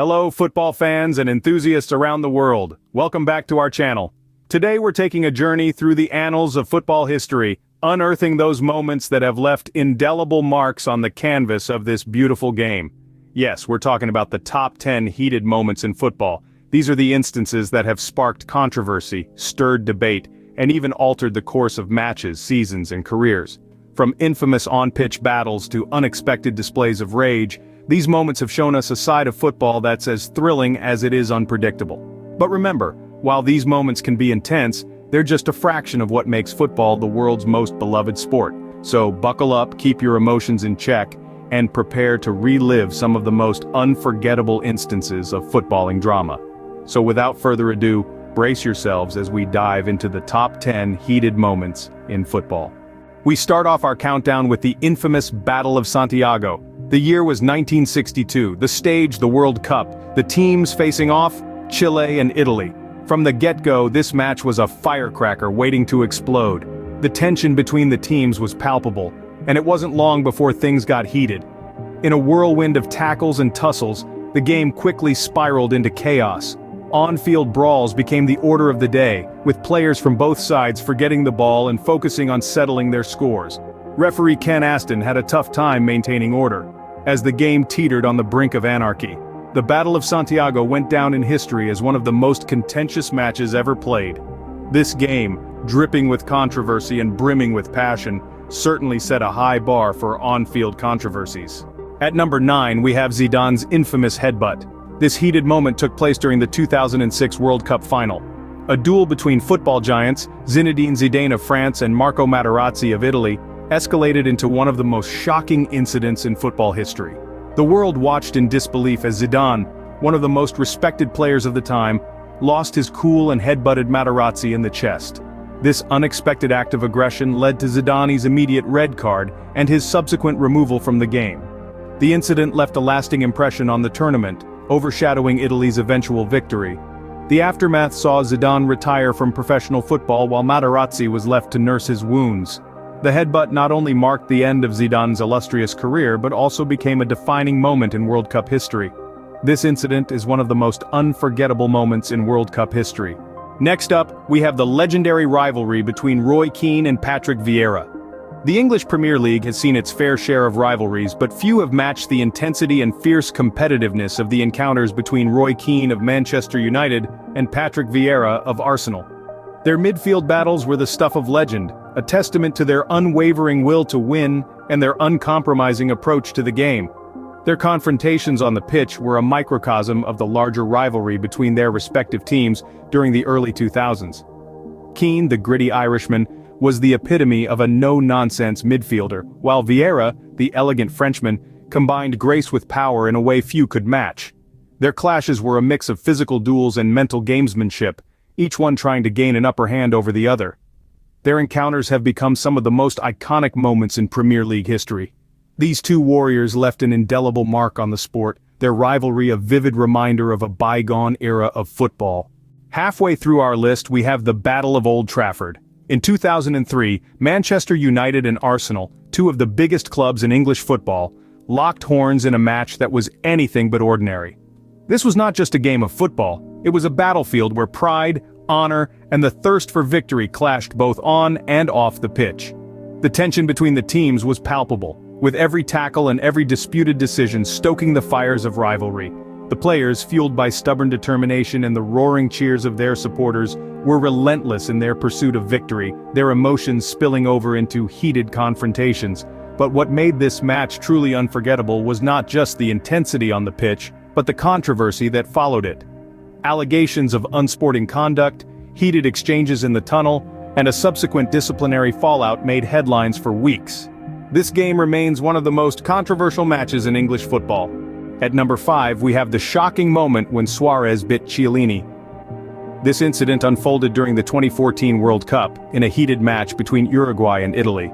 Hello, football fans and enthusiasts around the world. Welcome back to our channel. Today we're taking a journey through the annals of football history, unearthing those moments that have left indelible marks on the canvas of this beautiful game. Yes, we're talking about the top 10 heated moments in football. These are the instances that have sparked controversy, stirred debate, and even altered the course of matches, seasons, and careers. From infamous on-pitch battles to unexpected displays of rage, these moments have shown us a side of football that's as thrilling as it is unpredictable. But remember, while these moments can be intense, they're just a fraction of what makes football the world's most beloved sport. So buckle up, keep your emotions in check, and prepare to relive some of the most unforgettable instances of footballing drama. So without further ado, brace yourselves as we dive into the top 10 heated moments in football. We start off our countdown with the infamous Battle of Santiago. The year was 1962, the stage the World Cup, the teams facing off, Chile and Italy. From the get-go, this match was a firecracker waiting to explode. The tension between the teams was palpable, and it wasn't long before things got heated. In a whirlwind of tackles and tussles, the game quickly spiraled into chaos. On-field brawls became the order of the day, with players from both sides forgetting the ball and focusing on settling their scores. Referee Ken Aston had a tough time maintaining order, as the game teetered on the brink of anarchy. The Battle of Santiago went down in history as one of the most contentious matches ever played. This game, dripping with controversy and brimming with passion, certainly set a high bar for on-field controversies. At number 9 we have Zidane's infamous headbutt. This heated moment took place during the 2006 World Cup final. A duel between football giants, Zinedine Zidane of France and Marco Materazzi of Italy, escalated into one of the most shocking incidents in football history. The world watched in disbelief as Zidane, one of the most respected players of the time, lost his cool and headbutted Materazzi in the chest. This unexpected act of aggression led to Zidane's immediate red card and his subsequent removal from the game. The incident left a lasting impression on the tournament, overshadowing Italy's eventual victory. The aftermath saw Zidane retire from professional football while Materazzi was left to nurse his wounds. The headbutt not only marked the end of Zidane's illustrious career but also became a defining moment in World Cup history. This incident is one of the most unforgettable moments in World Cup history. Next up, we have the legendary rivalry between Roy Keane and Patrick Vieira. The English Premier League has seen its fair share of rivalries, but few have matched the intensity and fierce competitiveness of the encounters between Roy Keane of Manchester United and Patrick Vieira of Arsenal. Their midfield battles were the stuff of legend, a testament to their unwavering will to win and their uncompromising approach to the game. Their confrontations on the pitch were a microcosm of the larger rivalry between their respective teams during the early 2000s. Keane, the gritty Irishman, was the epitome of a no-nonsense midfielder, while Vieira, the elegant Frenchman, combined grace with power in a way few could match. Their clashes were a mix of physical duels and mental gamesmanship, each one trying to gain an upper hand over the other. Their encounters have become some of the most iconic moments in Premier League history. These two warriors left an indelible mark on the sport, their rivalry a vivid reminder of a bygone era of football. Halfway through our list we have the Battle of Old Trafford. In 2003, Manchester United and Arsenal, two of the biggest clubs in English football, locked horns in a match that was anything but ordinary. This was not just a game of football, it was a battlefield where pride, honor, and the thirst for victory clashed both on and off the pitch. The tension between the teams was palpable, with every tackle and every disputed decision stoking the fires of rivalry. The players, fueled by stubborn determination and the roaring cheers of their supporters, were relentless in their pursuit of victory, their emotions spilling over into heated confrontations. But what made this match truly unforgettable was not just the intensity on the pitch, but the controversy that followed it. Allegations of unsporting conduct, heated exchanges in the tunnel, and a subsequent disciplinary fallout made headlines for weeks. This game remains one of the most controversial matches in English football. At number 5 we have the shocking moment when Suarez bit Chiellini. This incident unfolded during the 2014 World Cup, in a heated match between Uruguay and Italy.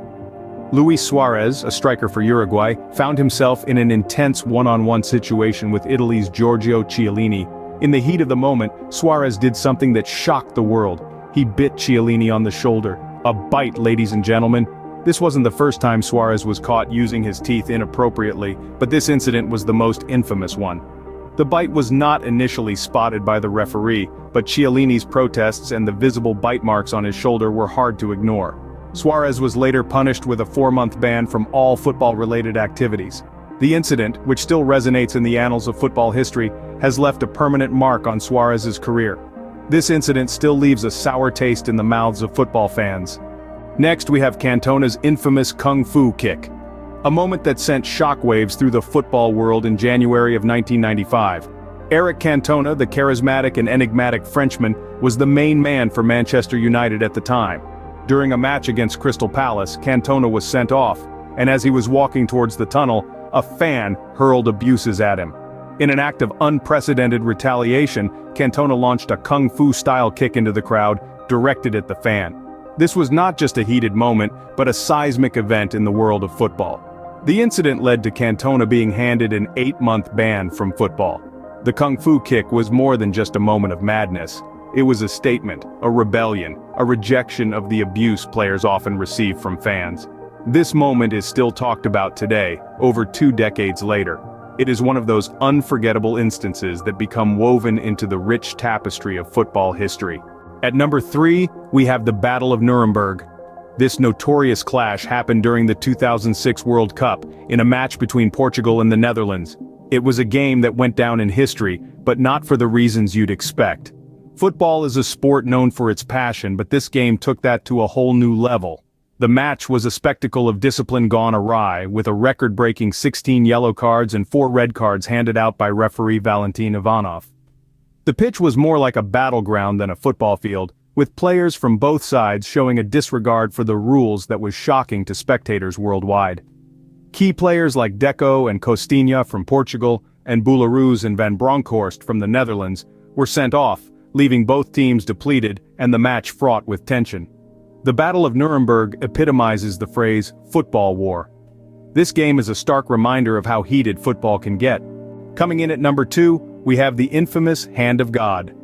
Luis Suarez, a striker for Uruguay, found himself in an intense one-on-one situation with Italy's Giorgio Chiellini. In the heat of the moment, Suarez did something that shocked the world. He bit Chiellini on the shoulder. A bite, ladies and gentlemen. This wasn't the first time Suarez was caught using his teeth inappropriately, but this incident was the most infamous one. The bite was not initially spotted by the referee, but Chiellini's protests and the visible bite marks on his shoulder were hard to ignore. Suarez was later punished with a 4-month ban from all football-related activities. The incident, which still resonates in the annals of football history, has left a permanent mark on Suarez's career. This incident still leaves a sour taste in the mouths of football fans. Next we have Cantona's infamous Kung Fu kick. A moment that sent shockwaves through the football world in January of 1995. Eric Cantona, the charismatic and enigmatic Frenchman, was the main man for Manchester United at the time. During a match against Crystal Palace, Cantona was sent off, and as he was walking towards the tunnel, a fan hurled abuses at him. In an act of unprecedented retaliation, Cantona launched a Kung Fu-style kick into the crowd, directed at the fan. This was not just a heated moment, but a seismic event in the world of football. The incident led to Cantona being handed an 8-month ban from football. The Kung Fu kick was more than just a moment of madness. It was a statement, a rebellion, a rejection of the abuse players often receive from fans. This moment is still talked about today, over 2 decades later. It is one of those unforgettable instances that become woven into the rich tapestry of football history. At number 3, we have the Battle of Nuremberg. This notorious clash happened during the 2006 World Cup, in a match between Portugal and the Netherlands. It was a game that went down in history, but not for the reasons you'd expect. Football is a sport known for its passion, but this game took that to a whole new level. The match was a spectacle of discipline gone awry, with a record-breaking 16 yellow cards and 4 red cards handed out by referee Valentin Ivanov. The pitch was more like a battleground than a football field, with players from both sides showing a disregard for the rules that was shocking to spectators worldwide. Key players like Deco and Costinha from Portugal, and Boulahrouz and Van Bronckhorst from the Netherlands, were sent off, leaving both teams depleted and the match fraught with tension. The Battle of Nuremberg epitomizes the phrase, football war. This game is a stark reminder of how heated football can get. Coming in at number 2, we have the infamous Hand of God.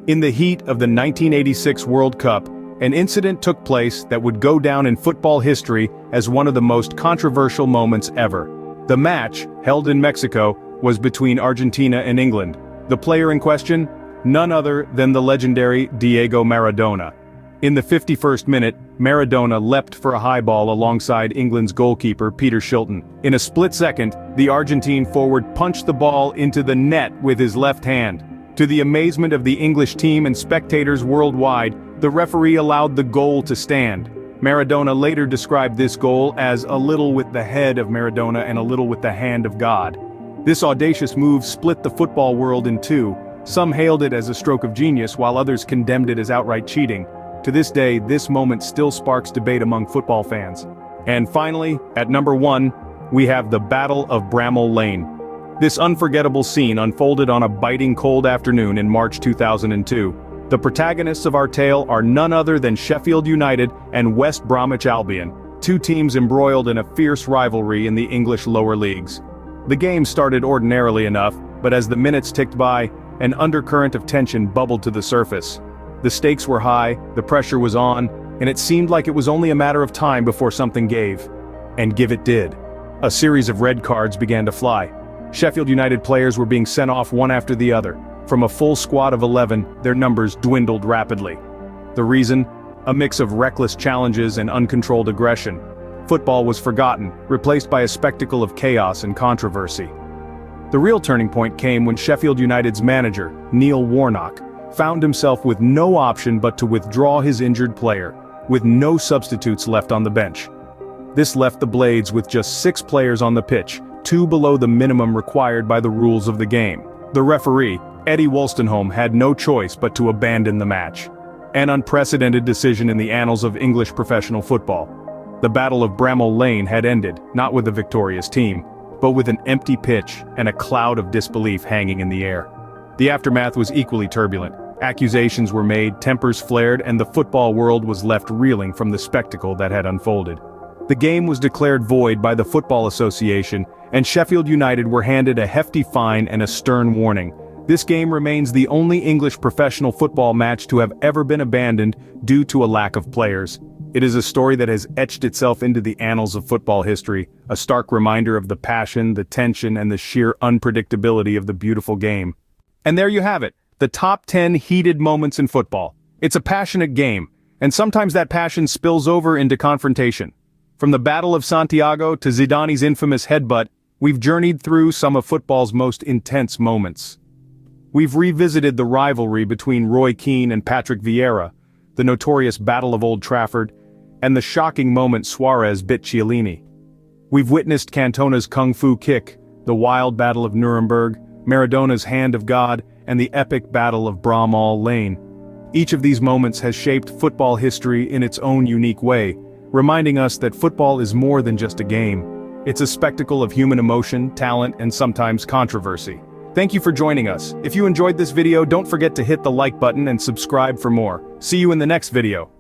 In the heat of the 1986 World Cup, an incident took place that would go down in football history as one of the most controversial moments ever. The match, held in Mexico, was between Argentina and England. The player in question? None other than the legendary Diego Maradona. In the 51st minute, Maradona leapt for a high ball alongside England's goalkeeper Peter Shilton. In a split second, the Argentine forward punched the ball into the net with his left hand. To the amazement of the English team and spectators worldwide, the referee allowed the goal to stand. Maradona later described this goal as a little with the head of Maradona and a little with the hand of God. This audacious move split the football world in two. Some hailed it as a stroke of genius while others condemned it as outright cheating. To this day, this moment still sparks debate among football fans. And finally, at number 1, we have the Battle of Bramall Lane. This unforgettable scene unfolded on a biting cold afternoon in March 2002. The protagonists of our tale are none other than Sheffield United and West Bromwich Albion, two teams embroiled in a fierce rivalry in the English lower leagues. The game started ordinarily enough, but as the minutes ticked by, an undercurrent of tension bubbled to the surface. The stakes were high, the pressure was on, and it seemed like it was only a matter of time before something gave. And give it did. A series of red cards began to fly. Sheffield United players were being sent off one after the other. From a full squad of 11, their numbers dwindled rapidly. The reason? A mix of reckless challenges and uncontrolled aggression. Football was forgotten, replaced by a spectacle of chaos and controversy. The real turning point came when Sheffield United's manager, Neil Warnock, found himself with no option but to withdraw his injured player, with no substitutes left on the bench. This left the Blades with just 6 players on the pitch, 2 below the minimum required by the rules of the game. The referee, Eddie Wolstenholme, had no choice but to abandon the match. An unprecedented decision in the annals of English professional football. The Battle of Bramall Lane had ended, not with a victorious team, but with an empty pitch and a cloud of disbelief hanging in the air. The aftermath was equally turbulent. Accusations were made, tempers flared, and the football world was left reeling from the spectacle that had unfolded. The game was declared void by the Football Association, and Sheffield United were handed a hefty fine and a stern warning. This game remains the only English professional football match to have ever been abandoned due to a lack of players. It is a story that has etched itself into the annals of football history, a stark reminder of the passion, the tension, and the sheer unpredictability of the beautiful game. And there you have it, the top 10 heated moments in football. It's a passionate game, and sometimes that passion spills over into confrontation. From the Battle of Santiago to Zidane's infamous headbutt, we've journeyed through some of football's most intense moments. We've revisited the rivalry between Roy Keane and Patrick Vieira, the notorious Battle of Old Trafford, and the shocking moment Suarez bit Chiellini. We've witnessed Cantona's kung fu kick, the wild Battle of Nuremberg, Maradona's Hand of God, and the epic Battle of Bramall Lane. Each of these moments has shaped football history in its own unique way, reminding us that football is more than just a game. It's a spectacle of human emotion, talent, and sometimes controversy. Thank you for joining us. If you enjoyed this video, don't forget to hit the like button and subscribe for more. See you in the next video.